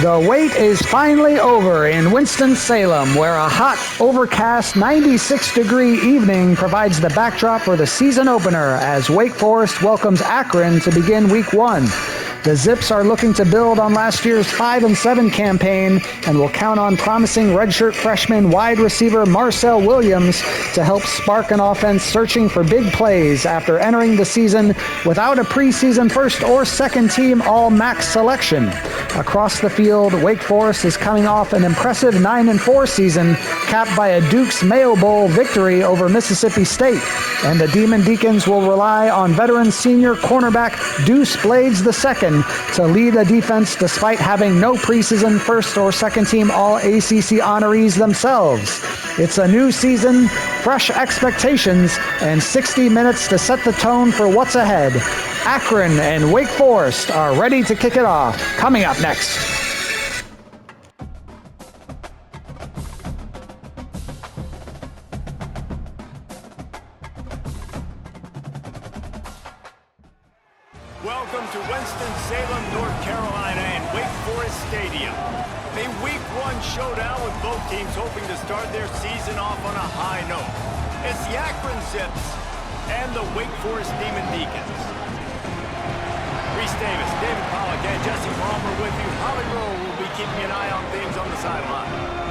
The wait is finally over in Winston-Salem, where a hot, overcast 96-degree evening provides the backdrop for the season opener as Wake Forest welcomes Akron to begin Week 1. The Zips are looking to build on last year's 5-7 campaign and will count on promising redshirt freshman wide receiver Marcel Williams to help spark an offense searching for big plays after entering the season without a preseason first or second team All-MAC selection. Across the field, Wake Forest is coming off an impressive 9-4 season, capped by a Duke's Mayo Bowl victory over Mississippi State. And the Demon Deacons will rely on veteran senior cornerback Deuce Blades II to lead the defense despite having no preseason first or second team All-ACC honorees themselves. It's a new season, fresh expectations, and 60 minutes to set the tone for what's ahead. Akron and Wake Forest are ready to kick it off. Coming up next. Welcome to Winston-Salem, North Carolina and Wake Forest Stadium. A Week 1 showdown with both teams hoping to start their season off on a high note. It's the Akron Zips and the Wake Forest Demon Deacons. Reese Davis, David Pollack, and Jesse Palmer with you. Holly Rowe will be keeping an eye on things on the sideline.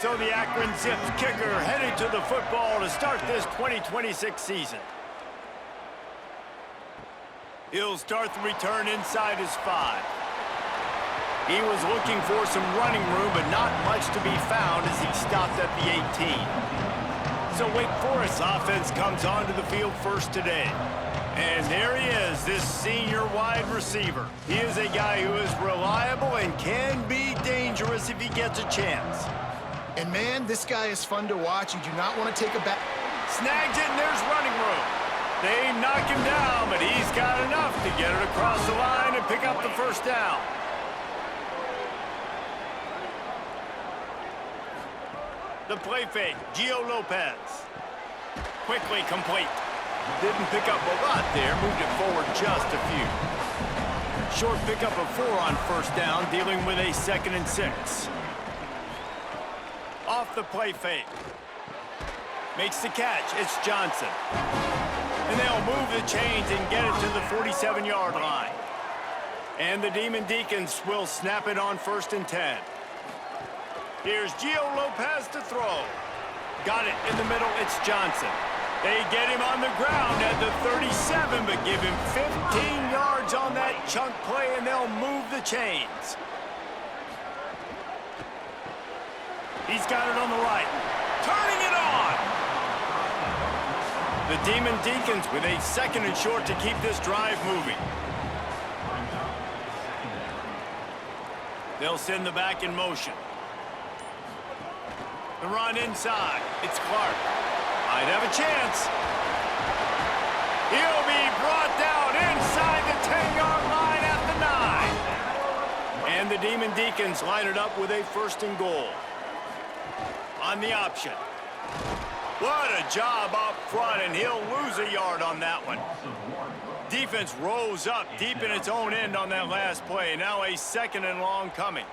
So the Akron Zips kicker headed to the football to start this 2026 season. He'll start the return inside his 5. He was looking for some running room, but not much to be found as he stopped at the 18. So Wake Forest's offense comes onto the field first today. And there he is, this senior wide receiver. He is a guy who is reliable and can be dangerous if he gets a chance. And man, this guy is fun to watch. You do not want to take a back. Snags it, and there's running room. They knock him down, but he's got enough to get it across the line and pick up the first down. The play fake, Gio Lopez. Quickly complete. Didn't pick up a lot there, moved it forward just a few. Short pickup of 4 on first down, dealing with a 2nd and 6. Off the play fake. Makes the catch. It's Johnson. And they'll move the chains and get it to the 47-yard line. And the Demon Deacons will snap it on 1st and 10. Here's Gio Lopez to throw. Got it in the middle. It's Johnson. They get him on the ground at the 37, but give him 15 yards on that chunk play, and they'll move the chains. He's got it on the right. Turning it on! The Demon Deacons with a 2nd and short to keep this drive moving. They'll send the back in motion. The run inside. It's Clark. Might have a chance. He'll be brought down inside the 10-yard line at the 9. And the Demon Deacons line it up with a 1st and goal. On the option. What a job up front, and he'll lose a yard on that one. Defense rose up deep in its own end on that last play. Now a 2nd and long coming.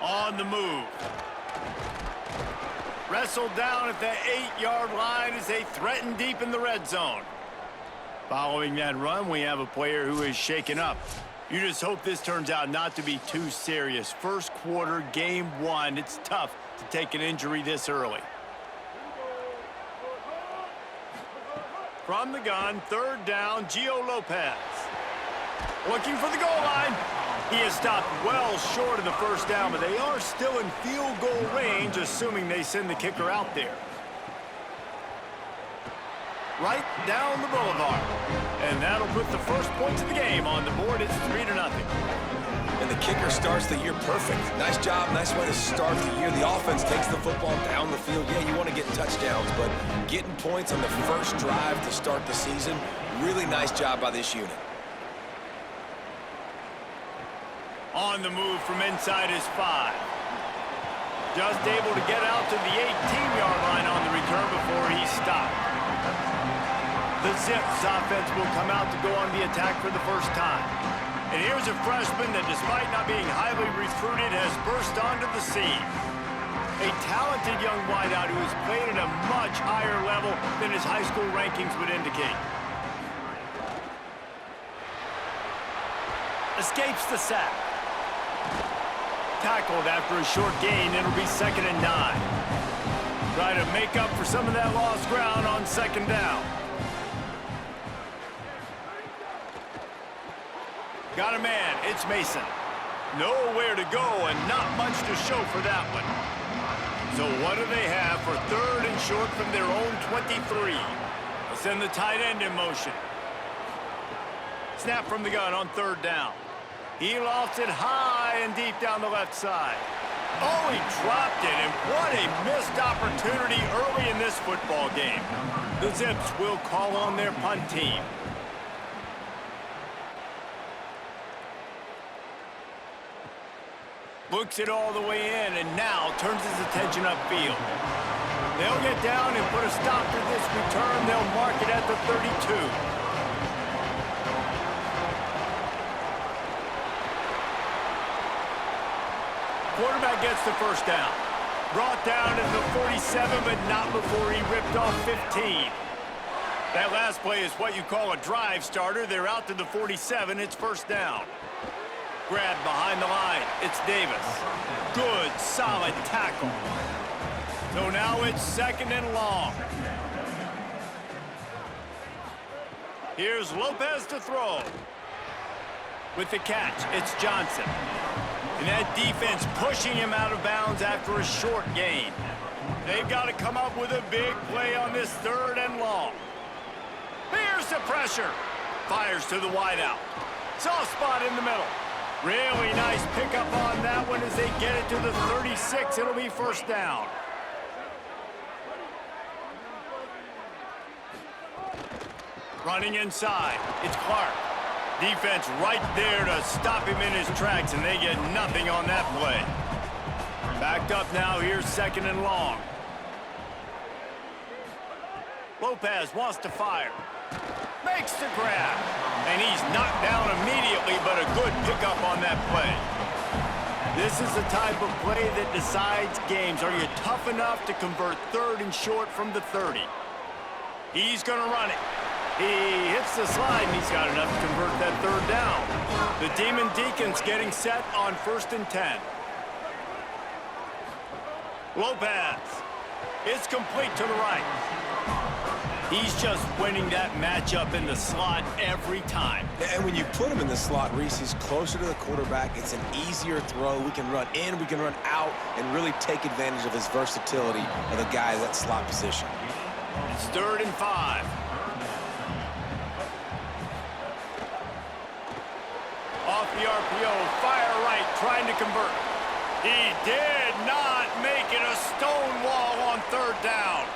On the move. Wrestled down at the 8-yard line as they threaten deep in the red zone. Following that run, we have a player who is shaken up. You just hope this turns out not to be too serious. First quarter, game 1. It's tough to take an injury this early. From the gun, 3rd down, Gio Lopez. Looking for the goal line. He is stopped well short of the first down, but they are still in field goal range, assuming they send the kicker out there. right down the boulevard. And that'll put the first points of the game on the board. It's 3-0. And the kicker starts the year perfect. Nice job, nice way to start the year. The offense takes the football down the field. Yeah, you want to get touchdowns, but getting points on the first drive to start the season, really nice job by this unit. On the move from inside his 5. Just able to get out to the 18-yard line on the return before he stopped. The Zips offense will come out to go on the attack for the first time. And here's a freshman that, despite not being highly recruited, has burst onto the scene. A talented young wideout who has played at a much higher level than his high school rankings would indicate. Escapes the sack. Tackled after a short gain. It'll be 2nd and 9. Try to make up for some of that lost ground on 2nd down. Got a man. It's Mason. Nowhere to go and not much to show for that one. So what do they have for 3rd and short from their own 23? They'll send the tight end in motion. Snap from the gun on 3rd down. He lofts it high and deep down the left side. Oh, he dropped it, and what a missed opportunity early in this football game. The Zips will call on their punt team. Looks it all the way in, and now turns his attention upfield. They'll get down and put a stop to this return. They'll mark it at the 32. Quarterback gets the first down. Brought down at the 47, but not before he ripped off 15. That last play is what you call a drive starter. They're out to the 47. It's 1st down. Grab behind the line. It's Davis. Good, solid tackle. So now it's 2nd and long. Here's Lopez to throw. With the catch, it's Johnson. And that defense pushing him out of bounds after a short gain. They've got to come up with a big play on this 3rd and long. Here's the pressure. Fires to the wideout. Soft spot in the middle. Really nice pickup on that one as they get it to the 36. It'll be 1st down. Running inside. It's Clark. Defense right there to stop him in his tracks, and they get nothing on that play. Backed up now. Here's 2nd and long. Lopez wants to fire. Makes the grab. And he's knocked down immediately, but a good pickup on that play. This is the type of play that decides games. Are you tough enough to convert 3rd and short from the 30? He's going to run it. He hits the slide, and he's got enough to convert that 3rd down. The Demon Deacons getting set on 1st and 10. Lopez. It's complete to the right. He's just winning that matchup in the slot every time. And when you put him in the slot, Reese, he's closer to the quarterback. It's an easier throw. We can run in, we can run out, and really take advantage of his versatility of the guy in that slot position. It's 3rd and 5. Off the RPO, fire right, trying to convert. He did not make it a stone wall on 3rd down.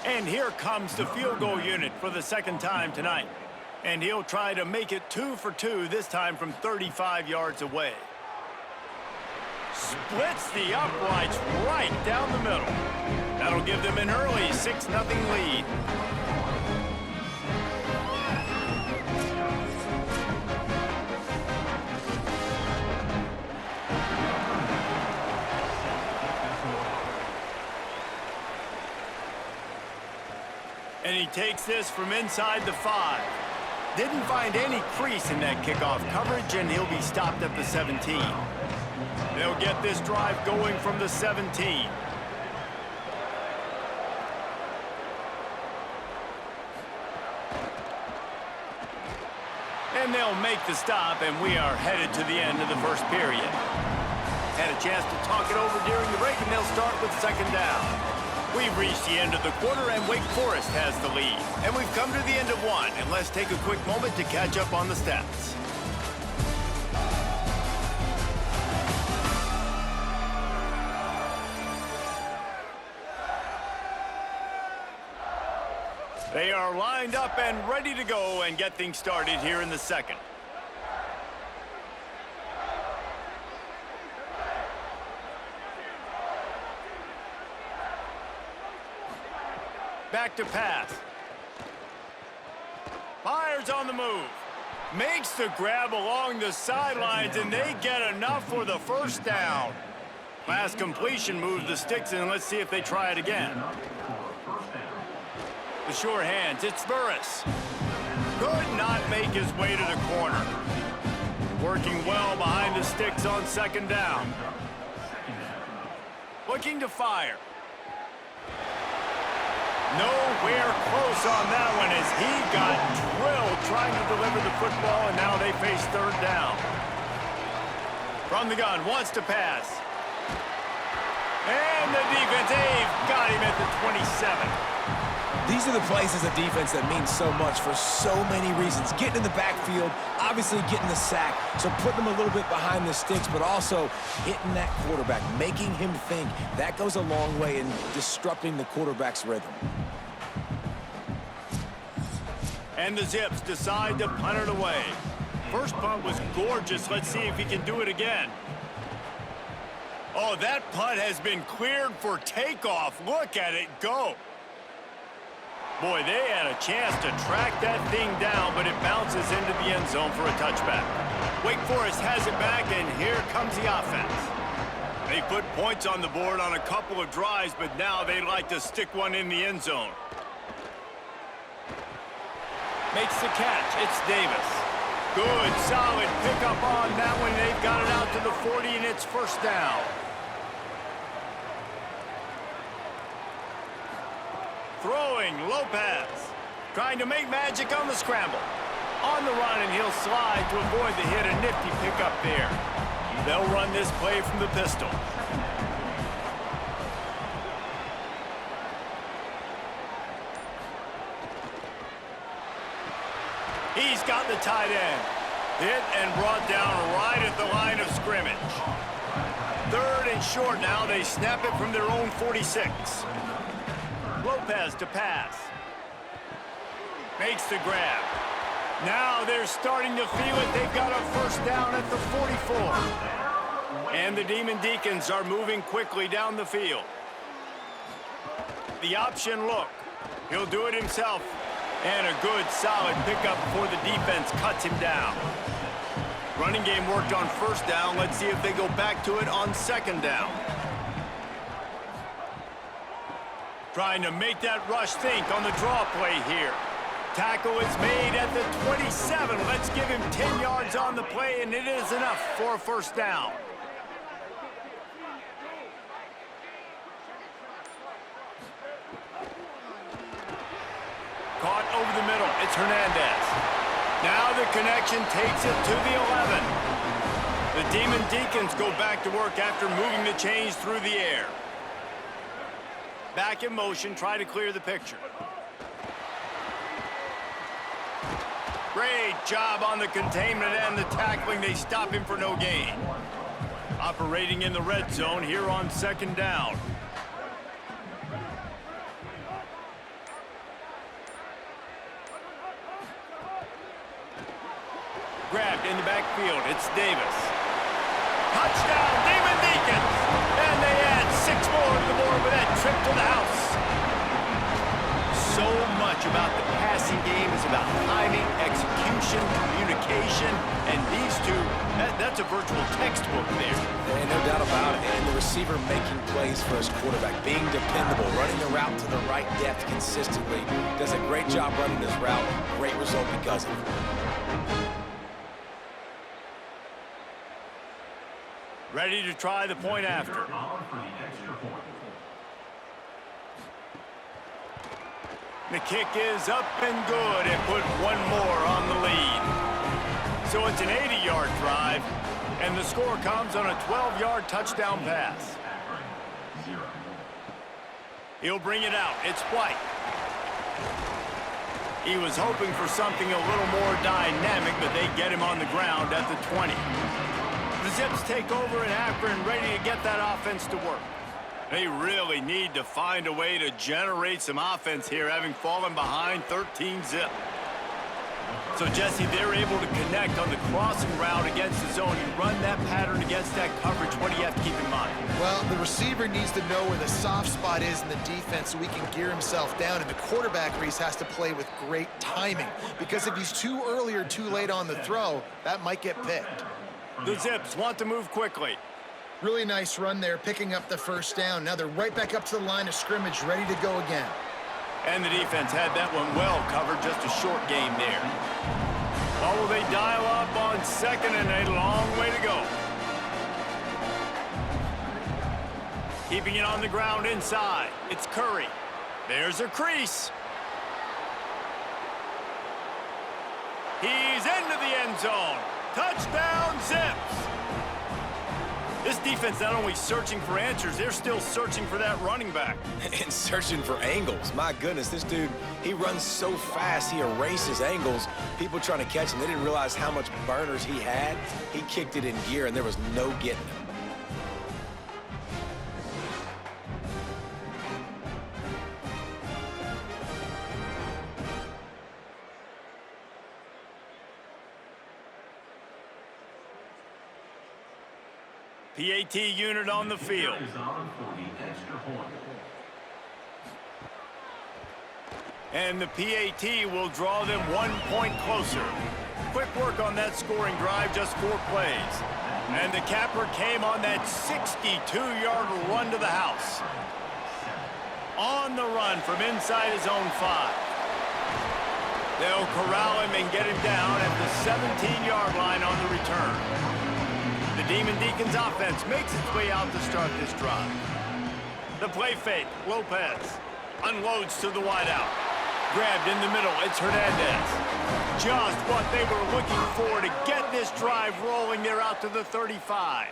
And here comes the field goal unit for the 2nd time tonight. And he'll try to make it 2 for 2, this time from 35 yards away. Splits the uprights right down the middle. That'll give them an early 6-0 lead. And he takes this from inside the 5. Didn't find any crease in that kickoff coverage, and he'll be stopped at the 17. They'll get this drive going from the 17. And they'll make the stop, and we are headed to the end of the 1st period. Had a chance to talk it over during the break, and they'll start with 2nd down. We've reached the end of the quarter, and Wake Forest has the lead. And we've come to the end of one, and let's take a quick moment to catch up on the stats. They are lined up and ready to go and get things started here in the second. Back to pass. Fires on the move. Makes the grab along the sidelines, and they get enough for the first down. Last completion moves the sticks in. Let's see if they try it again. The sure hands, it's Burris. Could not make his way to the corner. Working well behind the sticks on second down. Looking to fire. Nowhere close on that one as he got drilled trying to deliver the football, and now they face third down. From the gun, wants to pass. And the defense, they've got him at the 27. These are the plays as a defense that mean so much for so many reasons. Getting in the backfield, obviously getting the sack, so putting them a little bit behind the sticks, but also hitting that quarterback, making him think. That goes a long way in disrupting the quarterback's rhythm. And the Zips decide to punt it away. First punt was gorgeous. Let's see if he can do it again. Oh, that punt has been cleared for takeoff. Look at it go. Boy, they had a chance to track that thing down, but it bounces into the end zone for a touchback. Wake Forest has it back, and here comes the offense. They put points on the board on a couple of drives, but now they like to stick one in the end zone. Makes the catch. It's Davis. Good, solid pickup on that one. They've got it out to the 40, and it's first down. Throwing, Lopez. Trying to make magic on the scramble. On the run, and he'll slide to avoid the hit. A nifty pickup there. They'll run this play from the pistol. He's got the tight end. Hit and brought down right at the line of scrimmage. Third and short now. They snap it from their own 46. Lopez to pass. Makes the grab. Now they're starting to feel it. They've got a first down at the 44. And the Demon Deacons are moving quickly down the field. The option look. He'll do it himself. And a good, solid pickup before the defense cuts him down. Running game worked on first down. Let's see if they go back to it on second down. Trying to make that rush think on the draw play here. Tackle is made at the 27. Let's give him 10 yards on the play, and it is enough for a first down. Caught over the middle. It's Hernandez. Now the connection takes it to the 11. The Demon Deacons go back to work after moving the chains through the air. Back in motion, try to clear the picture. Great job on the containment and the tackling. They stop him for no gain. Operating in the red zone here on second down. Grabbed in the backfield. It's Davis. Touchdown, Demon Deacons! And they add 6 more to the board with that trip to the house. So much about the passing game is about timing, execution, communication, and these two, that's a virtual textbook there. And no doubt about it. And the receiver making plays for his quarterback, being dependable, running the route to the right depth consistently. Does a great job running this route. Great result because of it. Ready to try the point after. The kick is up and good and put one more on the lead. So it's an 80-yard drive, and the score comes on a 12-yard touchdown pass. He'll bring it out. It's White. He was hoping for something a little more dynamic, but they get him on the ground at the 20. The Zips take over in Akron, ready to get that offense to work. They really need to find a way to generate some offense here, having fallen behind 13-zip. So, Jesse, they're able to connect on the crossing route against the zone. You run that pattern against that coverage. What do you have to keep in mind? Well, the receiver needs to know where the soft spot is in the defense so he can gear himself down. And the quarterback, Reese, has to play with great timing. Because if he's too early or too late on the throw, that might get picked. The Zips want to move quickly. Really nice run there, picking up the first down. Now they're right back up to the line of scrimmage, ready to go again. And the defense had that one well covered, just a short game there. Oh, will they dial up on second and a long way to go. Keeping it on the ground inside. It's Curry. There's a crease. He's into the end zone. Touchdown, Zips. This defense not only searching for answers, they're still searching for that running back. And searching for angles. My goodness, this dude, he runs so fast, he erases angles. People trying to catch him, they didn't realize how much burners he had. He kicked it in gear, and there was no getting him. PAT unit on the field. And the PAT will draw them 1 point closer. Quick work on that scoring drive, just 4 plays. And the capper came on that 62-yard run to the house. On the run from inside his own 5. They'll corral him and get him down at the 17-yard line on the return. The Demon Deacons offense makes its way out to start this drive. The play fake, Lopez unloads to the wideout. Grabbed in the middle, it's Hernandez. Just what they were looking for to get this drive rolling. They're out to the 35.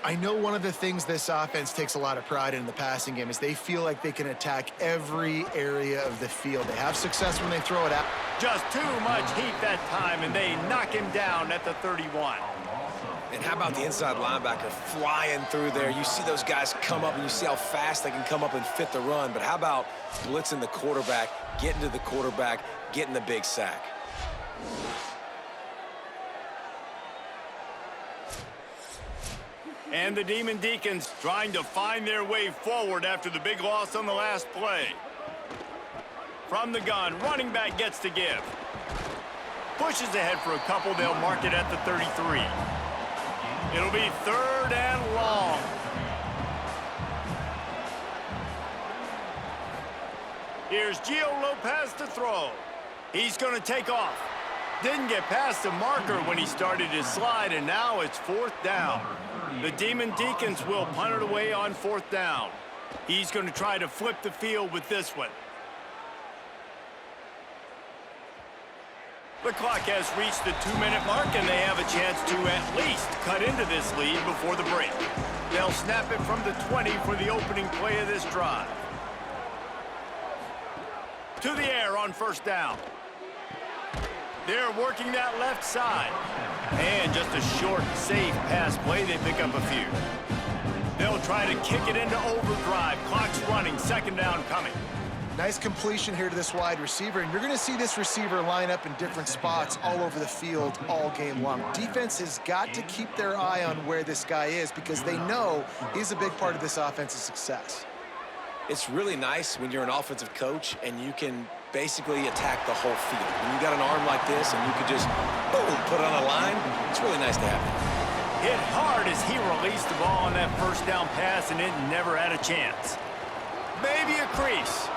I know one of the things this offense takes a lot of pride in the passing game is they feel like they can attack every area of the field. They have success when they throw it out. Just too much heat that time, and they knock him down at the 31. And how about the inside linebacker flying through there? You see those guys come up, and you see how fast they can come up and fit the run. But how about blitzing the quarterback, getting to the quarterback, getting the big sack? And the Demon Deacons trying to find their way forward after the big loss on the last play. From the gun, running back gets to give. Pushes ahead for a couple, they'll mark it at the 33. It'll be 3rd and long. Here's Gio Lopez to throw. He's going to take off. Didn't get past the marker when he started his slide, and now it's 4th down. The Demon Deacons will punt it away on 4th down. He's going to try to flip the field with this one. The clock has reached the 2-minute mark, and they have a chance to at least cut into this lead before the break. They'll snap it from the 20 for the opening play of this drive. To the air on 1st down. They're working that left side. And just a short, safe pass play, they pick up a few. They'll try to kick it into overdrive. Clock's running, 2nd down coming. Nice completion here to this wide receiver, and you're going to see this receiver line up in different spots all over the field all game long. Defense has got to keep their eye on where this guy is because they know he's a big part of this offense's success. It's really nice when you're an offensive coach and you can basically attack the whole field. When you got an arm like this and you can just, boom, put it on a line, it's really nice to have that. Hit hard as he released the ball on that 1st down pass, and it never had a chance. Maybe a crease.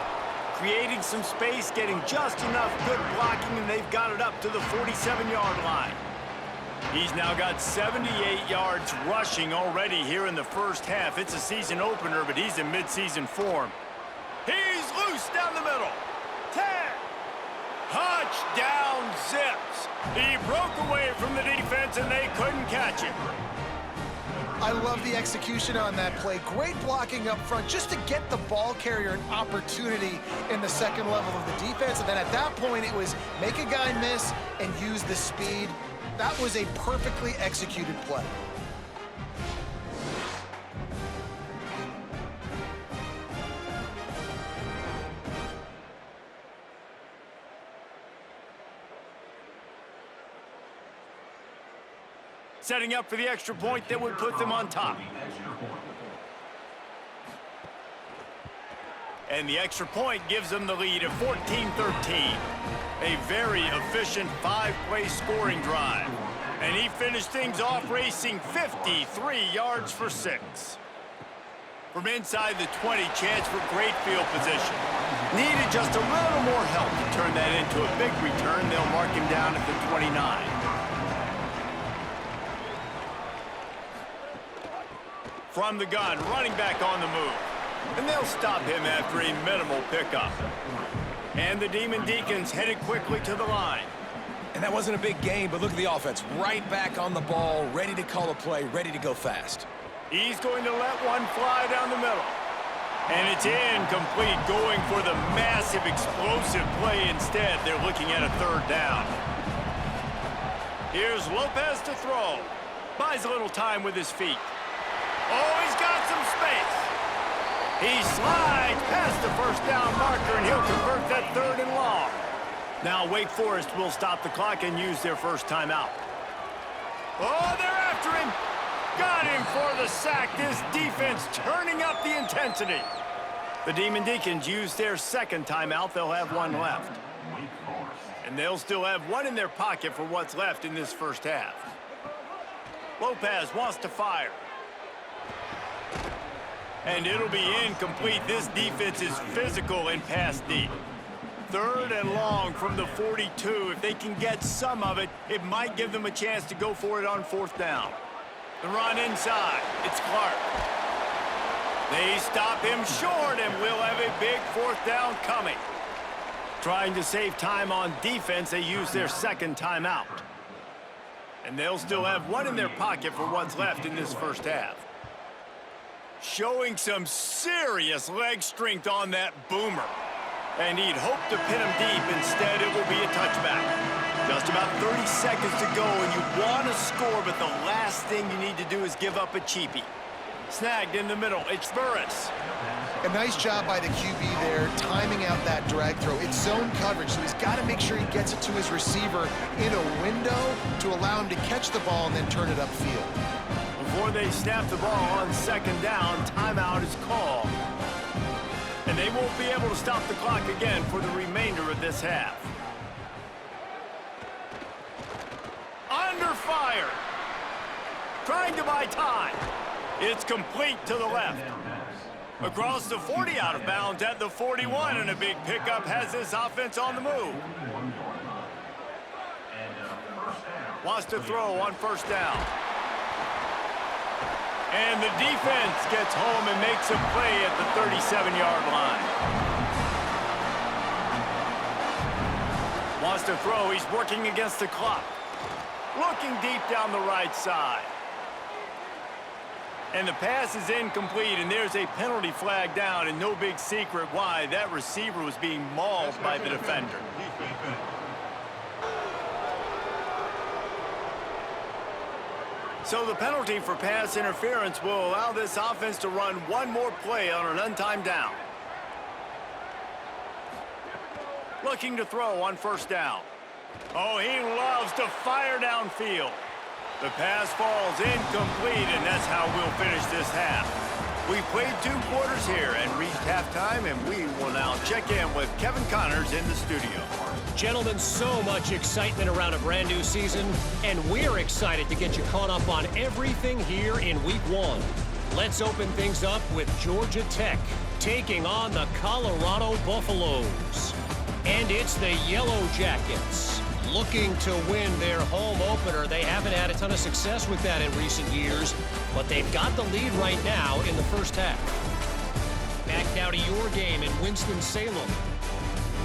Creating some space, getting just enough good blocking, and they've got it up to the 47-yard line. He's now got 78 yards rushing already here in the first half. It's a season opener, but he's in midseason form. He's loose down the middle. 10. Touchdown, Zips. He broke away from the defense, and they couldn't catch him. I love the execution on that play. Great blocking up front just to get the ball carrier an opportunity in the second level of the defense. And then at that point, it was make a guy miss and use the speed. That was a perfectly executed play. Setting up for the extra point that would put them on top. And the extra point gives them the lead of 14-13. A very efficient five-play scoring drive. And he finished things off racing 53 yards for 6. From inside the 20, chance for great field position. Needed just a little more help to turn that into a big return. They'll mark him down at the 29. From the gun, running back on the move. And they'll stop him after a minimal pickup. And the Demon Deacons headed quickly to the line. And that wasn't a big gain, but look at the offense. Right back on the ball, ready to call a play, ready to go fast. He's going to let one fly down the middle. And it's incomplete, going for the massive explosive play instead. They're looking at a third down. Here's Lopez to throw. Buys a little time with his feet. Oh, he's got some space. He slides past the first down marker, and he'll convert that third and long. Now Wake Forest will stop the clock and use their first timeout. Oh, they're after him. Got him for the sack. This defense turning up the intensity. The Demon Deacons use their second timeout. They'll have one left. And they'll still have one in their pocket for what's left in this first half. Lopez wants to fire. And it'll be incomplete. This defense is physical and pass deep. Third and long from the 42. If they can get some of it, it might give them a chance to go for it on fourth down. The run inside. It's Clark. They stop him short, and we'll have a big fourth down coming. Trying to save time on defense, they use their second timeout. And they'll still have one in their pocket for what's left in this first half. Showing some serious leg strength on that boomer. And he'd hoped to pin him deep. Instead, it will be a touchback. Just about 30 seconds to go, and you want to score, but the last thing you need to do is give up a cheapie. Snagged in the middle. It's Burris. A nice job by the QB there, timing out that drag throw. It's zone coverage, so he's got to make sure he gets it to his receiver in a window to allow him to catch the ball and then turn it upfield. Before they snap the ball on second down, timeout is called. And they won't be able to stop the clock again for the remainder of this half. Under fire. Trying to buy time. It's complete to the left. Across the 40, out of bounds at the 41, and a big pickup has this offense on the move. Wants to throw on first down. And the defense gets home and makes a play at the 37-yard line. Wants to throw. He's working against the clock. Looking deep down the right side. And the pass is incomplete, and there's a penalty flag down, and no big secret why. That receiver was being mauled by the defender. So the penalty for pass interference will allow this offense to run one more play on an untimed down. Looking to throw on first down. Oh, he loves to fire downfield. The pass falls incomplete, and that's how we'll finish this half. We've played 2 quarters here and reached halftime, and we will now check in with Kevin Connors in the studio. Gentlemen, so much excitement around a brand new season, and we're excited to get you caught up on everything here in Week 1. Let's open things up with Georgia Tech taking on the Colorado Buffaloes. And it's the Yellow Jackets looking to win their home opener. They haven't had a ton of success with that in recent years, but they've got the lead right now in the first half. Back now to your game in Winston-Salem.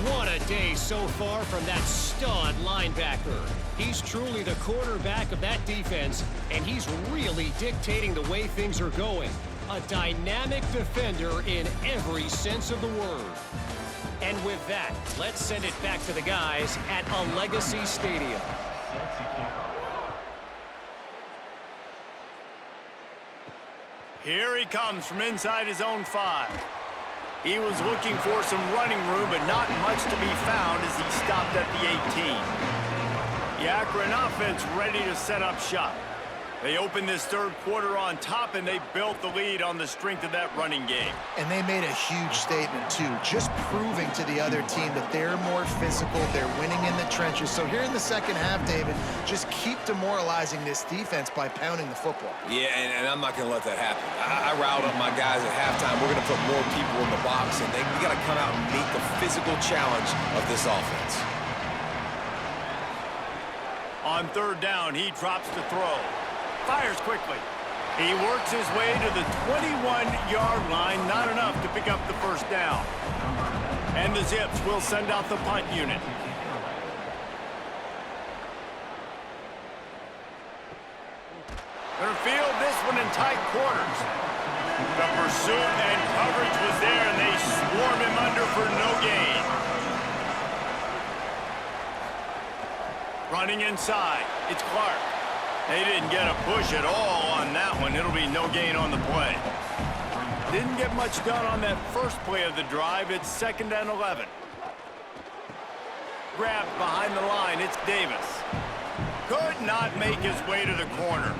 What a day so far from that stud linebacker. He's truly the quarterback of that defense, and he's really dictating the way things are going. A dynamic defender in every sense of the word. And with that, let's send it back to the guys at a Legacy Stadium. Here he comes from inside his own 5. He was looking for some running room, but not much to be found as he stopped at the 18. The Akron offense ready to set up shop. They opened this third quarter on top, and they built the lead on the strength of that running game. And they made a huge statement, too, just proving to the other team that they're more physical, they're winning in the trenches. So here in the second half, David, just keep demoralizing this defense by pounding the football. Yeah, and I'm not going to let that happen. I riled up my guys at halftime. We're going to put more people in the box, and we got to come out and meet the physical challenge of this offense. On third down, he drops to throw. Fires quickly. He works his way to the 21-yard line, not enough to pick up the first down. And the Zips will send out the punt unit. Gonna field this one in tight quarters. The pursuit and coverage was there, and they swarm him under for no gain. Running inside, it's Clark. They didn't get a push at all on that one. It'll be no gain on the play. Didn't get much done on that first play of the drive. It's 2nd and 11. Grabbed behind the line. It's Davis. Could not make his way to the corner.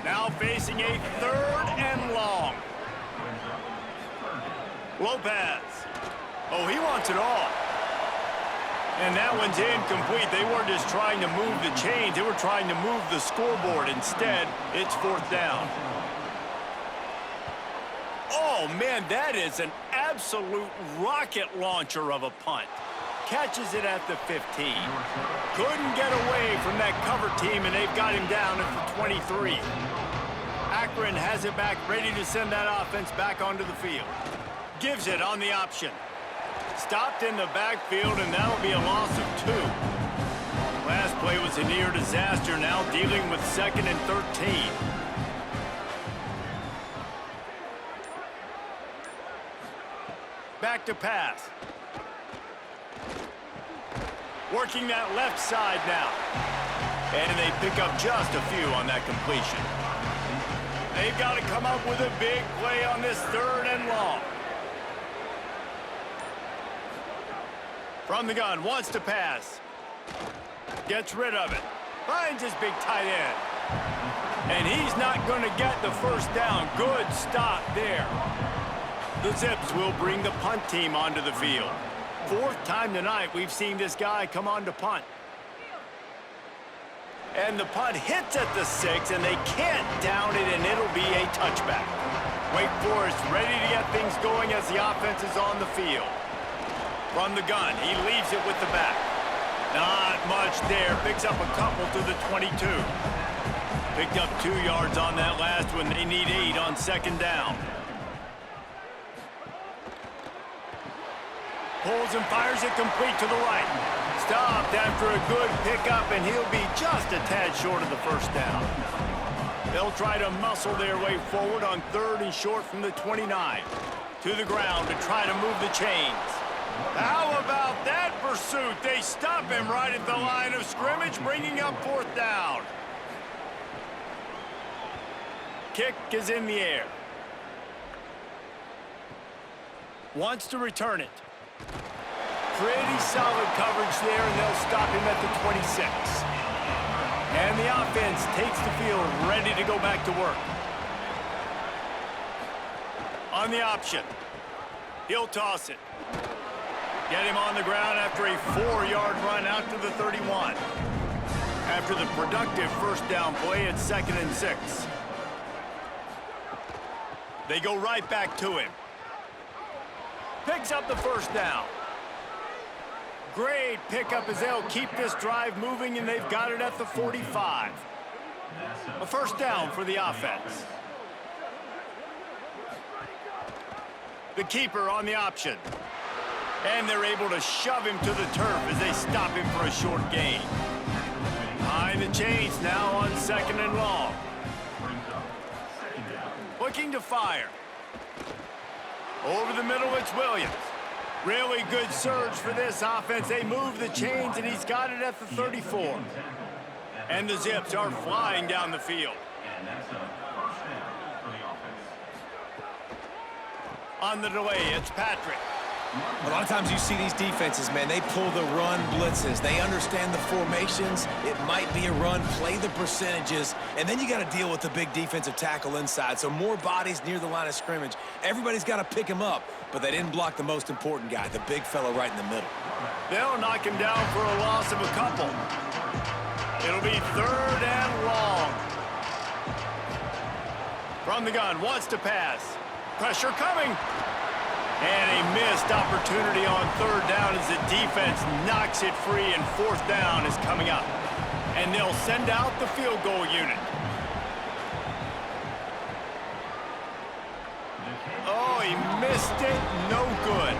Now facing a 3rd and long. Lopez. Oh, he wants it all. And that one's incomplete. They weren't just trying to move the chains. They were trying to move the scoreboard. Instead, it's 4th down. Oh, man, that is an absolute rocket launcher of a punt. Catches it at the 15. Couldn't get away from that cover team, and they've got him down at the 23. Akron has it back, ready to send that offense back onto the field. Gives it on the option. Stopped in the backfield, and that'll be a loss of 2. Last play was a near disaster, now dealing with 2nd and 13. Back to pass. Working that left side now. And they pick up just a few on that completion. They've got to come up with a big play on this 3rd and long. From the gun, wants to pass. Gets rid of it. Finds his big tight end. And he's not going to get the first down. Good stop there. The Zips will bring the punt team onto the field. 4th time tonight we've seen this guy come on to punt. And the punt hits at the 6, and they can't down it, and it'll be a touchback. Wake Forest ready to get things going as the offense is on the field. From the gun, he leaves it with the back. Not much there. Picks up a couple to the 22. Picked up 2 yards on that last one. They need 8 on 2nd down. Pulls and fires it complete to the right. Stopped after a good pickup, and he'll be just a tad short of the first down. They'll try to muscle their way forward on 3rd and short from the 29. To the ground to try to move the chains. How about that pursuit? They stop him right at the line of scrimmage, bringing up 4th down. Kick is in the air. Wants to return it. Pretty solid coverage there, and they'll stop him at the 26. And the offense takes the field, ready to go back to work. On the option. He'll toss it. Get him on the ground after a 4-yard run out to the 31. After the productive first down play, it's 2nd and 6. They go right back to him. Picks up the first down. Great pickup as they'll keep this drive moving, and they've got it at the 45. A first down for the offense. The keeper on the option. And they're able to shove him to the turf as they stop him for a short gain. Behind the chains now on 2nd and long. Looking to fire. Over the middle, it's Williams. Really good surge for this offense. They move the chains, and he's got it at the 34. And the Zips are flying down the field. On the delay, it's Patrick. A lot of times you see these defenses, man, they pull the run blitzes. They understand the formations. It might be a run, play the percentages, and then you got to deal with the big defensive tackle inside. So more bodies near the line of scrimmage. Everybody's got to pick him up, but they didn't block the most important guy, the big fella right in the middle. They'll knock him down for a loss of a couple. It'll be 3rd and long. From the gun, wants to pass. Pressure coming. And a missed opportunity on 3rd down as the defense knocks it free, and 4th down is coming up. And they'll send out the field goal unit. Oh, he missed it. No good.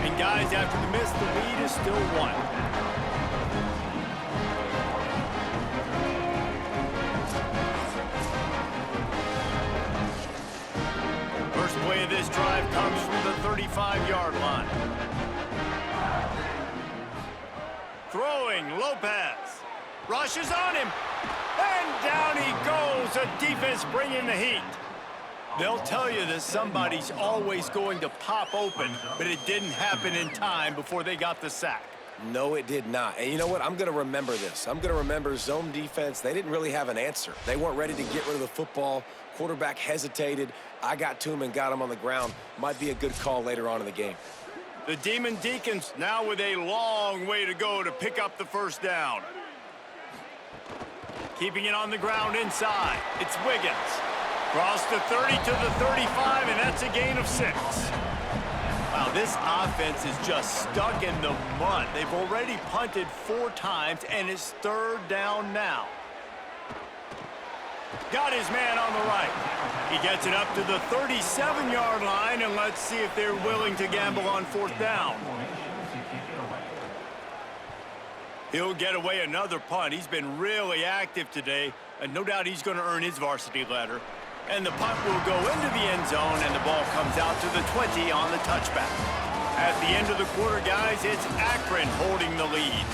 And guys, after the miss, the lead is still 1. First play of this drive comes from the 35-yard line. Throwing, Lopez. Rushes on him. And down he goes. The defense bringing the heat. They'll tell you that somebody's always going to pop open, but it didn't happen in time before they got the sack. No, it did not. And you know what? I'm going to remember this. I'm going to remember zone defense. They didn't really have an answer. They weren't ready to get rid of the football. Quarterback hesitated. I got to him and got him on the ground. Might be a good call later on in the game. The Demon Deacons now with a long way to go to pick up the 1st down. Keeping it on the ground inside. It's Wiggins. Cross the 30 to the 35, and that's a gain of 6. Wow, this offense is just stuck in the mud. They've already punted 4 times, and it's 3rd down now. Got his man on the right. He gets it up to the 37-yard line, and let's see if they're willing to gamble on 4th down. He'll get away another punt. He's been really active today, and no doubt he's going to earn his varsity letter. And the punt will go into the end zone, and the ball comes out to the 20 on the touchback. At the end of the quarter, guys, it's Akron holding the lead.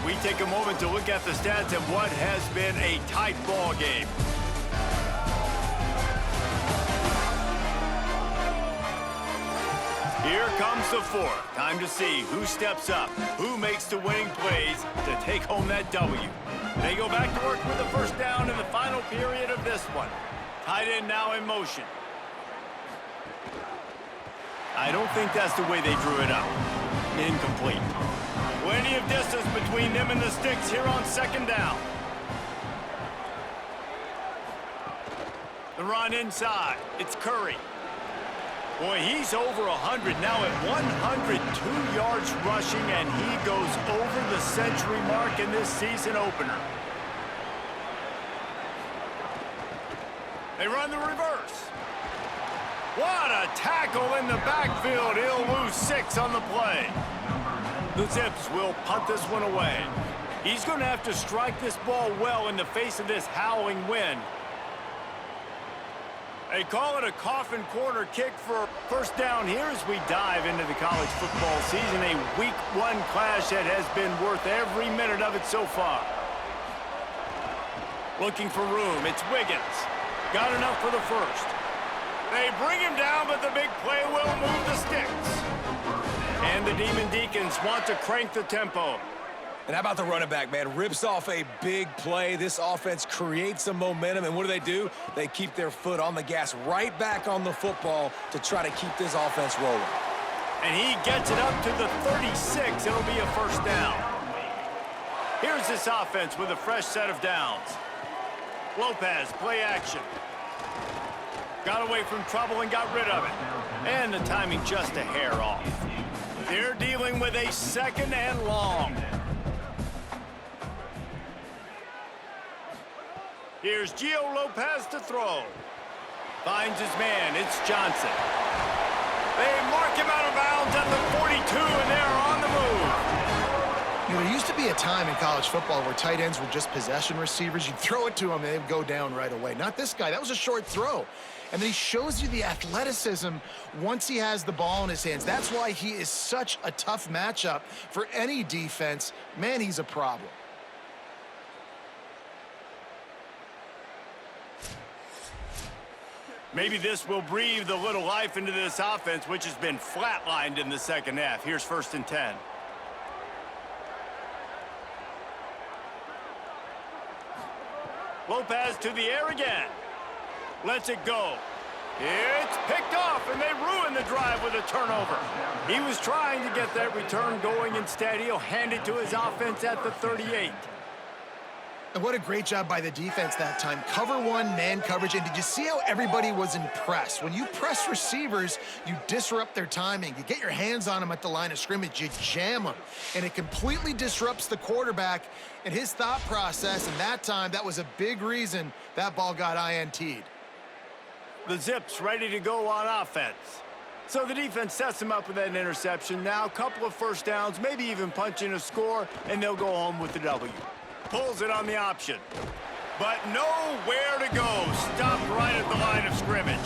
We take a moment to look at the stats of what has been a tight ball game. Here comes the 4th. Time to see who steps up, who makes the winning plays to take home that W. They go back to work with the 1st down in the final period of this one. Tight end now in motion. I don't think that's the way they drew it up. Incomplete. Plenty of distance between them and the sticks here on 2nd down. The run inside. It's Curry. Boy, he's over 100 now at 102 yards rushing, and he goes over the century mark in this season opener. They run the reverse. What a tackle in the backfield. He'll lose 6 on the play. The Zips will punt this one away. He's going to have to strike this ball well in the face of this howling wind. They call it a coffin corner kick for 1st down here as we dive into the college football season. A week 1 clash that has been worth every minute of it so far. Looking for room. It's Wiggins. Got enough for the 1st. They bring him down, but the big play will move the sticks. And the Demon Deacons want to crank the tempo. And how about the running back, man? Rips off a big play. This offense creates some momentum, and what do? They keep their foot on the gas, right back on the football to try to keep this offense rolling. And he gets it up to the 36. It'll be a 1st down. Here's this offense with a fresh set of downs. Lopez, play action. Got away from trouble and got rid of it. And the timing just a hair off. They're dealing with a 2nd and long. Here's Gio Lopez to throw. Finds his man. It's Johnson. They mark him out of bounds at the 42, and they're on the move. You know, there used to be a time in college football where tight ends were just possession receivers. You'd throw it to them, and they'd go down right away. Not this guy. That was a short throw. And then he shows you the athleticism once he has the ball in his hands. That's why he is such a tough matchup for any defense. Man, he's a problem. Maybe this will breathe a little life into this offense, which has been flatlined in the second half. Here's 1st and 10. Lopez to the air again. Lets it go. It's picked off, and they ruin the drive with a turnover. He was trying to get that return going. Instead, he'll hand it to his offense at the 38. And what a great job by the defense that time. Cover one, man coverage. And did you see how everybody was impressed? When you press receivers, you disrupt their timing. You get your hands on them at the line of scrimmage. You jam them. And it completely disrupts the quarterback and his thought process. And that time, that was a big reason that ball got INT'd. The Zips ready to go on offense. So the defense sets him up with that interception. Now a couple of first downs, maybe even punch in a score, and they'll go home with the W. Pulls it on the option. But nowhere to go. Stopped right at the line of scrimmage.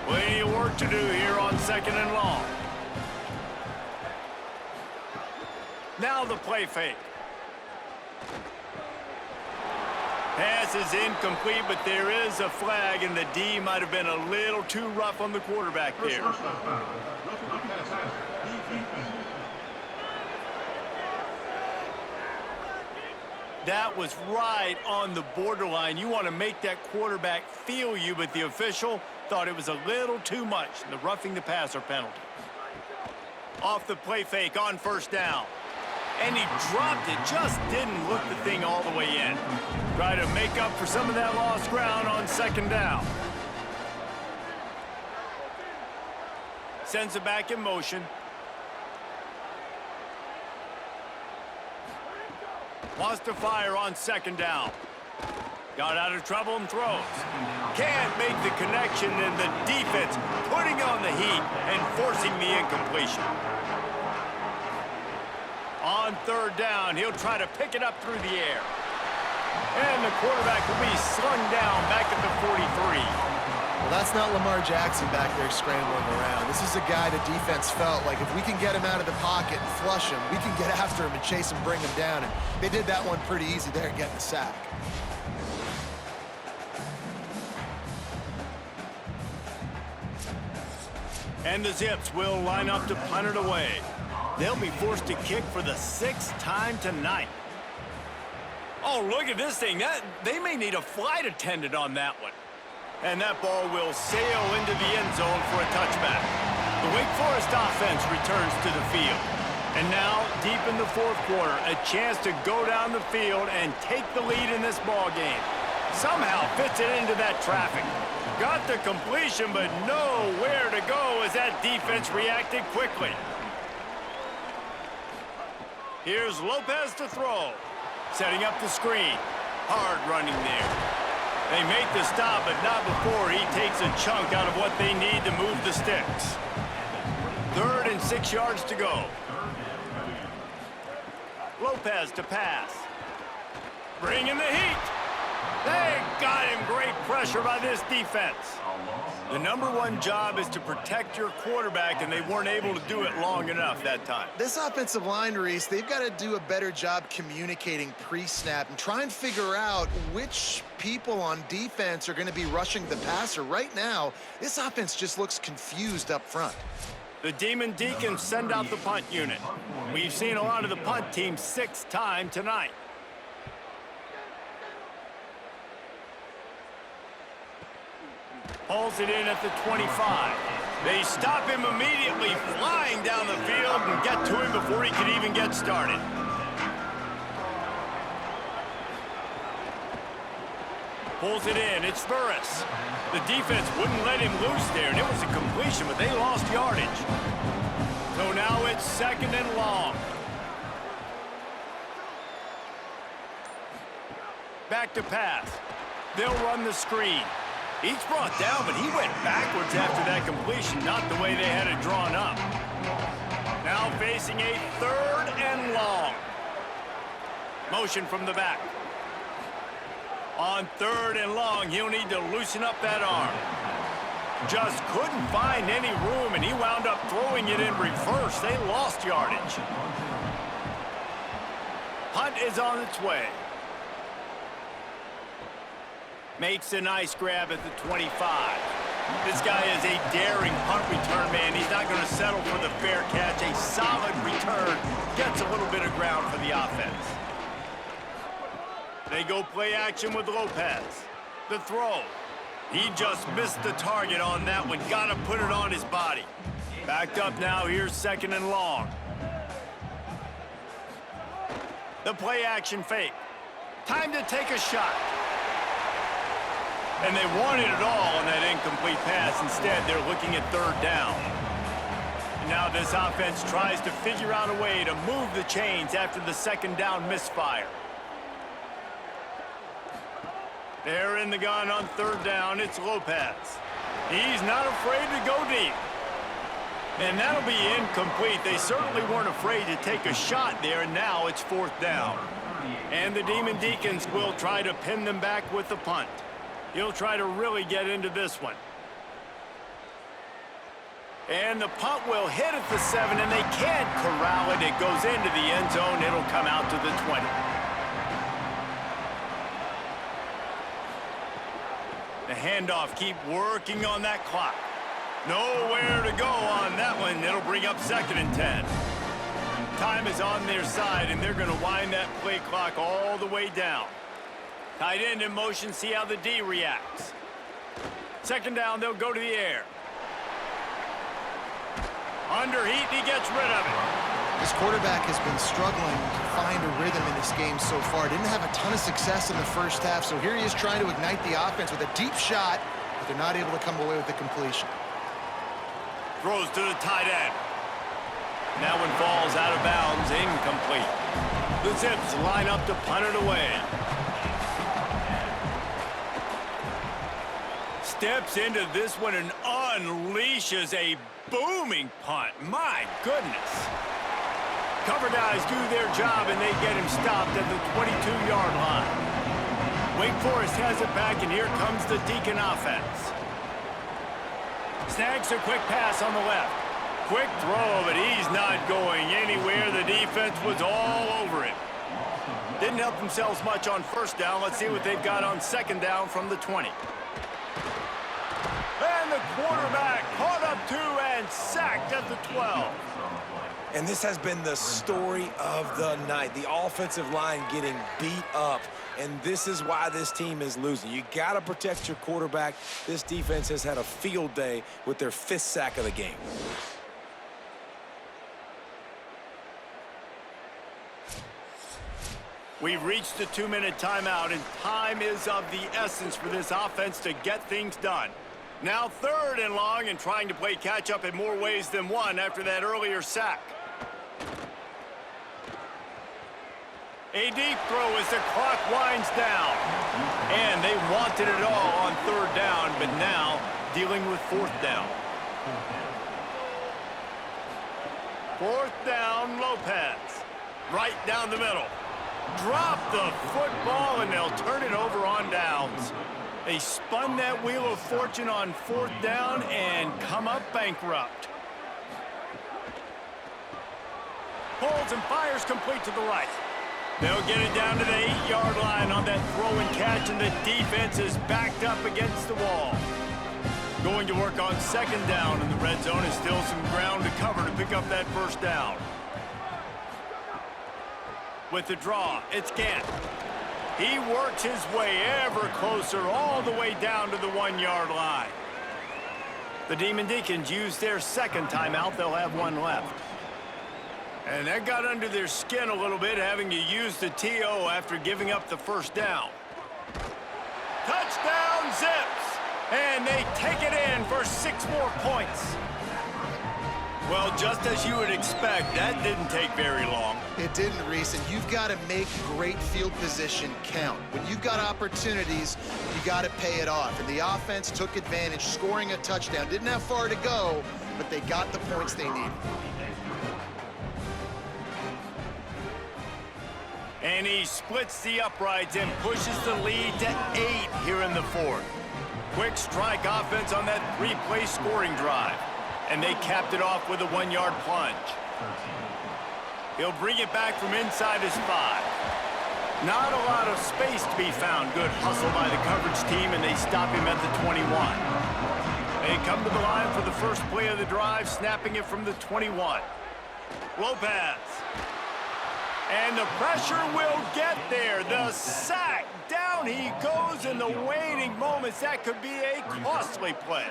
Plenty of work to do here on 2nd and long. Now the play fake. Pass is incomplete, but there is a flag, and the D might have been a little too rough on the quarterback there. That was right on the borderline. You want to make that quarterback feel you, but the official thought it was a little too much. The roughing the passer penalty. Off the play fake on 1st down. And he dropped it, just didn't look the thing all the way in. Try to make up for some of that lost ground on 2nd down. Sends it back in motion. Wants to fire on 2nd down. Got out of trouble and throws. Can't make the connection, and the defense putting on the heat and forcing the incompletion. On 3rd down, he'll try to pick it up through the air. And the quarterback will be slung down back at the 43. Well, that's not Lamar Jackson back there scrambling around. This is a guy the defense felt like if we can get him out of the pocket and flush him, we can get after him and chase him, bring him down. And they did that one pretty easy there, getting the sack. And the Zips will line up to punt it away. They'll be forced to kick for the 6th time tonight. Oh, look at this thing. They may need a flight attendant on that one. And that ball will sail into the end zone for a touchback. The Wake Forest offense returns to the field. And now, deep in the 4th quarter, a chance to go down the field and take the lead in this ball game. Somehow fits it into that traffic. Got the completion, but nowhere to go as that defense reacted quickly. Here's Lopez to throw. Setting up the screen. Hard running there. They make the stop, but not before he takes a chunk out of what they need to move the sticks. 3rd and 6 yards to go. Lopez to pass. Bringing the heat. They got him. Great pressure by this defense. The #1 job is to protect your quarterback, and they weren't able to do it long enough that time. This offensive line, Reese, they've got to do a better job communicating pre-snap and try and figure out which people on defense are going to be rushing the passer. Right now, this offense just looks confused up front. The Demon Deacons send out the punt unit. We've seen a lot of the punt team 6th time tonight. Pulls it in at the 25. They stop him immediately, flying down the field and get to him before he can even get started. Pulls it in. It's Burris. The defense wouldn't let him loose there, and it was a completion, but they lost yardage. So now it's 2nd and long. Back to pass. They'll run the screen. He's brought down, but he went backwards after that completion, not the way they had it drawn up. now facing a 3rd and long. Motion from the back. On 3rd and long, he'll need to loosen up that arm. Just couldn't find any room, and he wound up throwing it in reverse. They lost yardage. Punt is on its way. Makes a nice grab at the 25. This guy is a daring punt return man. He's not going to settle for the fair catch. A solid return. Gets a little bit of ground for the offense. They go play action with Lopez. The throw. He just missed the target on that one. Got to put it on his body. Backed up now. Here's 2nd and long. The play action fake. Time to take a shot. And they wanted it all on that incomplete pass. Instead, they're looking at 3rd down. And now this offense tries to figure out a way to move the chains after the 2nd down misfire. They're in the gun on 3rd down. It's Lopez. He's not afraid to go deep. And that'll be incomplete. They certainly weren't afraid to take a shot there, and now it's 4th down. And the Demon Deacons will try to pin them back with the punt. He'll try to really get into this one. And the punt will hit at the 7, and they can't corral it. It goes into the end zone. It'll come out to the 20. The handoff, keep working on that clock. Nowhere to go on that one. It'll bring up 2nd and 10. Time is on their side, and they're going to wind that play clock all the way down. Tight end in motion, see how the D reacts. 2nd down, they'll go to the air. Under heat, he gets rid of it. This quarterback has been struggling to find a rhythm in this game so far. Didn't have a ton of success in the first half, so here he is trying to ignite the offense with a deep shot, but they're not able to come away with the completion. Throws to the tight end. That one falls out of bounds, incomplete. The Zips line up to punt it away. Steps into this one and unleashes a booming punt. My goodness. Cover guys do their job, and they get him stopped at the 22-yard line. Wake Forest has it back, and here comes the Deacon offense. Snags a quick pass on the left. Quick throw, but he's not going anywhere. The defense was all over it. Didn't help themselves much on 1st down. Let's see what they've got on 2nd down from the 20. And the quarterback caught up 2 and sacked at the 12. And this has been the story of the night. The offensive line getting beat up. And this is why this team is losing. You got to protect your quarterback. This defense has had a field day with their 5th sack of the game. We've reached the 2-minute timeout, and time is of the essence for this offense to get things done. Now 3rd and long, and trying to play catch-up in more ways than one after that earlier sack. A deep throw as the clock winds down. And they wanted it all on 3rd down, but now dealing with 4th down. 4th down, Lopez. Right down the middle. Drop the football, and they'll turn it over on downs. They spun that wheel of fortune on 4th down and come up bankrupt. Pulls and fires complete to the right. They'll get it down to the 8-yard line on that throw and catch, and the defense is backed up against the wall. Going to work on 2nd down in the red zone, and still some ground to cover to pick up that 1st down. With the draw, it's Gant. He works his way ever closer all the way down to the 1-yard line. The Demon Deacons use their 2nd timeout. They'll have 1 left. And that got under their skin a little bit, having to use the TO after giving up the 1st down. Touchdown, Zips! And they take it in for 6 more points. Well, just as you would expect, that didn't take very long. It didn't, Reese, and you've got to make great field position count. When you've got opportunities, you got to pay it off. And the offense took advantage, scoring a touchdown. Didn't have far to go, but they got the points they needed. And he splits the uprights and pushes the lead to 8 here in the fourth. Quick strike offense on that 3-play scoring drive. And they capped it off with a 1-yard plunge. He'll bring it back from inside his 5. Not a lot of space to be found. Good hustle by the coverage team, and they stop him at the 21. They come to the line for the first play of the drive, snapping it from the 21. Lopez. And the pressure will get there. The sack. Down he goes in the waiting moments. That could be a costly play.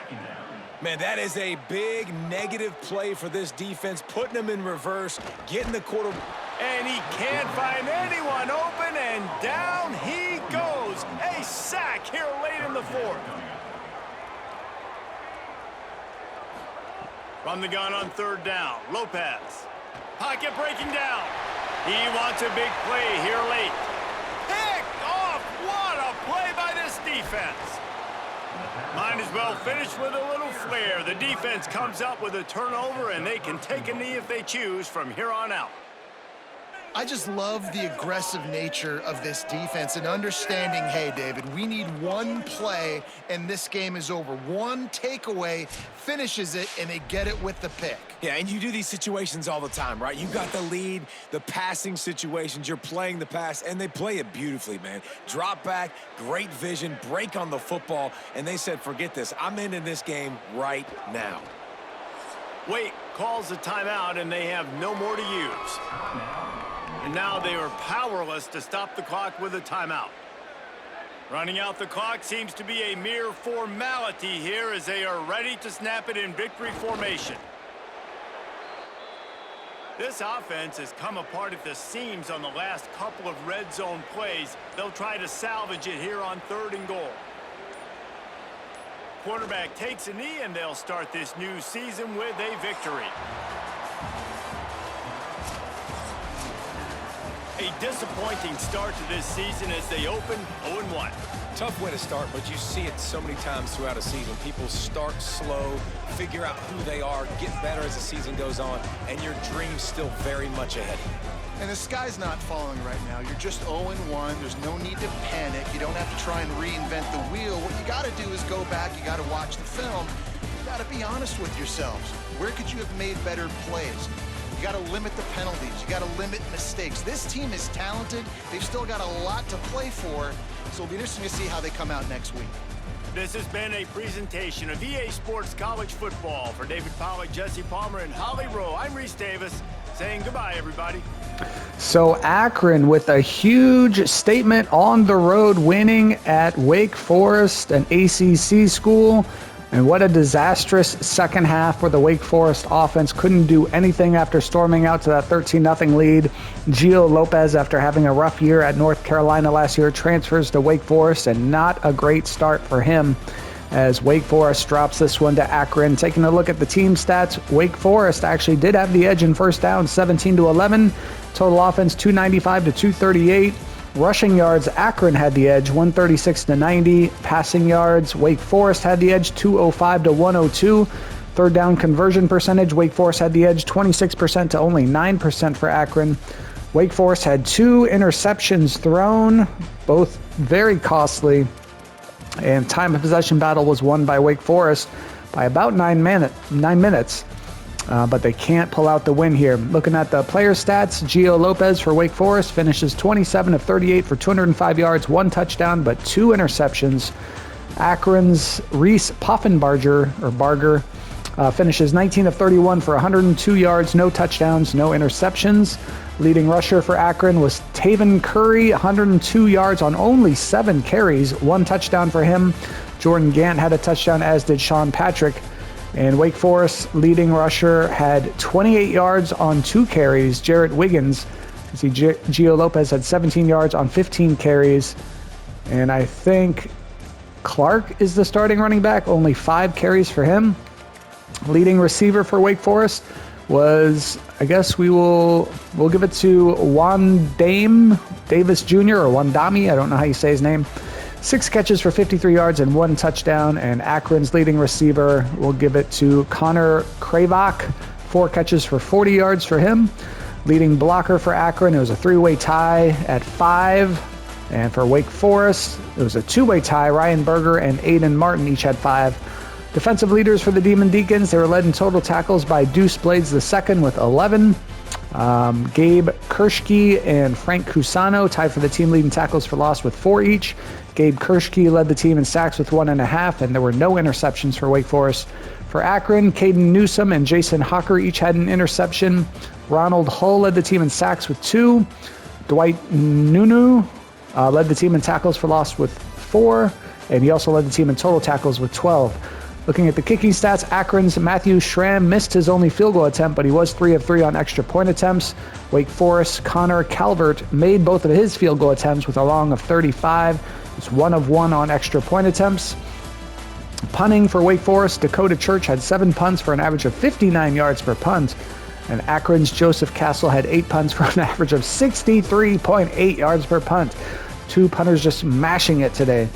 Man, that is a big negative play for this defense, putting them in reverse, getting the quarter. And he can't find anyone open, and down he goes. A sack here late in the fourth. From the gun on third down, Lopez. Pocket breaking down. He wants a big play here late. Picked off. What a play by this defense. Might as well finish with a little flair. The defense comes up with a turnover, and they can take a knee if they choose from here on out. I just love the aggressive nature of this defense and understanding, hey, David, we need one play and this game is over. One takeaway finishes it, and they get it with the pick. Yeah, and you do these situations all the time, right? You got the lead, the passing situations, you're playing the pass, and they play it beautifully, man. Drop back, great vision, break on the football, and they said, forget this. I'm in this game right now. Wait calls a timeout, and they have no more to use. And now they are powerless to stop the clock with a timeout. Running out the clock seems to be a mere formality here as they are ready to snap it in victory formation. This offense has come apart at the seams on the last couple of red zone plays. They'll try to salvage it here on 3rd and goal. Quarterback takes a knee, and they'll start this new season with a victory. A disappointing start to this season as they open 0-1. Tough way to start, but you see it so many times throughout a season. People start slow, figure out who they are, get better as the season goes on, and your dream's still very much ahead. And the sky's not falling right now. You're just 0-1. There's no need to panic. You don't have to try and reinvent the wheel. What you got to do is go back. You got to watch the film. You got to be honest with yourselves. Where could you have made better plays? You got to limit the penalties. You got to limit mistakes. This team is talented. They've still got a lot to play for. So it'll be interesting to see how they come out next week. This has been a presentation of EA Sports College Football. For David Pollack, Jesse Palmer, and Holly Rowe, I'm Reese Davis saying goodbye, everybody. So Akron with a huge statement on the road, winning at Wake Forest, an ACC school. And what a disastrous second half where the Wake Forest offense couldn't do anything after storming out to that 13-0 lead. Gio Lopez, after having a rough year at North Carolina last year, transfers to Wake Forest, and not a great start for him as Wake Forest drops this one to Akron. Taking a look at the team stats, Wake Forest actually did have the edge in first down, 17-11. Total offense, 295 to 238. Rushing yards, Akron had the edge, 136 to 90. Passing yards, Wake Forest had the edge, 205 to 102. Third down conversion percentage, Wake Forest had the edge, 26% to only 9% for Akron. Wake Forest had 2 interceptions thrown, both very costly. And time of possession battle was won by Wake Forest by about 9 minutes. But they can't pull out the win here. Looking at the player stats, Gio Lopez for Wake Forest finishes 27 of 38 for 205 yards, 1 touchdown, but 2 interceptions. Akron's Reese Poffenbarger finishes 19 of 31 for 102 yards, no touchdowns, no interceptions. Leading rusher for Akron was Taven Curry, 102 yards on only 7 carries, 1 touchdown for him. Jordan Gant had a touchdown, as did Sean Patrick. And Wake Forest leading rusher had 28 yards on 2 carries, Jarrett Wiggins. You see Gio Lopez had 17 yards on 15 carries. And I think Clark is the starting running back, only 5 carries for him. Leading receiver for Wake Forest was, I guess we'll give it to Wandame Davis Jr. or Wandami, I don't know how you say his name. 6 catches for 53 yards and 1 touchdown. And Akron's leading receiver, we'll give it to Connor Kravak, 4 catches for 40 yards for him. Leading blocker for Akron, it was a three-way tie at 5. And for Wake Forest, it was a two-way tie. Ryan Berger and Aiden Martin each had 5. Defensive leaders for the Demon Deacons, they were led in total tackles by Deuce Blades II with 11. Gabe Kershke and Frank Cusano tied for the team leading tackles for loss with 4 each. Gabe Kershke led the team in sacks with 1.5, and there were no interceptions for Wake Forest. For Akron, Caden Newsom and Jason Hawker each had an interception. Ronald Hull led the team in sacks with 2. Dwight Nunu led the team in tackles for loss with 4, and he also led the team in total tackles with 12. Looking at the kicking stats, Akron's Matthew Schramm missed his only field goal attempt, but he was 3 of 3 on extra point attempts. Wake Forest, Connor Calvert made both of his field goal attempts with a long of 35. It's 1 of 1 on extra point attempts. Punting for Wake Forest, Dakota Church had 7 punts for an average of 59 yards per punt. And Akron's Joseph Castle had 8 punts for an average of 63.8 yards per punt. 2 punters just mashing it today.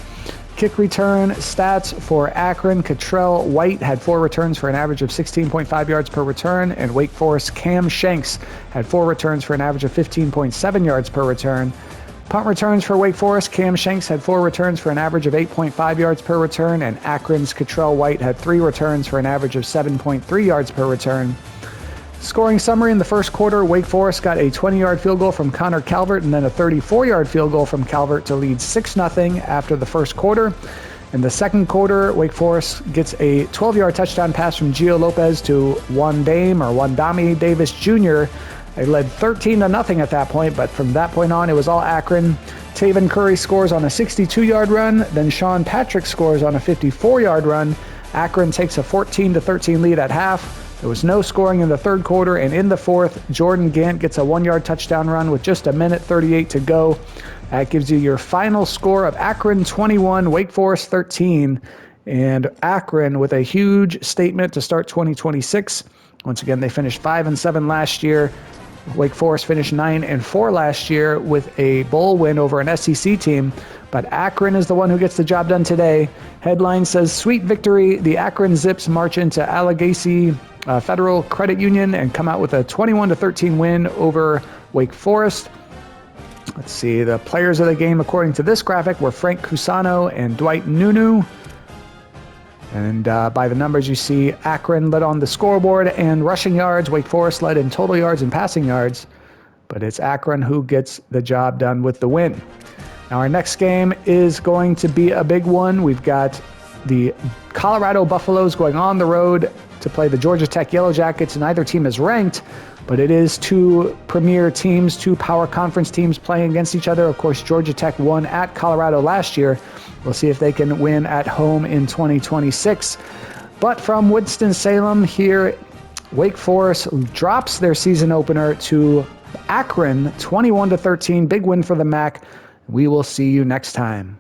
Kick return stats for Akron, Cottrell White had 4 returns for an average of 16.5 yards per return, and Wake Forest Cam Shanks had 4 returns for an average of 15.7 yards per return. Punt returns for Wake Forest, Cam Shanks had 4 returns for an average of 8.5 yards per return, and Akron's Cottrell White had 3 returns for an average of 7.3 yards per return. Scoring summary in the first quarter, Wake Forest got a 20-yard field goal from Connor Calvert and then a 34-yard field goal from Calvert to lead 6-0 after the first quarter. In the second quarter, Wake Forest gets a 12-yard touchdown pass from Gio Lopez to Wandami Davis Jr. They led 13-0 at that point, but from that point on, it was all Akron. Taven Curry scores on a 62-yard run, then Sean Patrick scores on a 54-yard run. Akron takes a 14-13 lead at half. There was no scoring in the third quarter, and in the fourth, Jordan Gant gets a 1-yard touchdown run with just 1:38 to go. That gives you your final score of Akron 21, Wake Forest 13, and Akron with a huge statement to start 2026. Once again, they finished 5-7 last year. Wake Forest finished 9-4 last year with a bowl win over an SEC team, but Akron is the one who gets the job done today. Headline says, "Sweet victory. The Akron Zips march into Allegheny Federal Credit Union and come out with a 21-13 win over Wake Forest." Let's see. The players of the game, according to this graphic, were Frank Cusano and Dwight Nunu. And by the numbers you see, Akron led on the scoreboard and rushing yards. Wake Forest led in total yards and passing yards. But it's Akron who gets the job done with the win. Now our next game is going to be a big one. We've got the Colorado Buffaloes going on the road to play the Georgia Tech Yellow Jackets. Neither team is ranked, but it is 2 premier teams, 2 power conference teams playing against each other. Of course, Georgia Tech won at Colorado last year. We'll see if they can win at home in 2026. But from Winston-Salem here, Wake Forest drops their season opener to Akron, 21-13. Big win for the MAC. We will see you next time.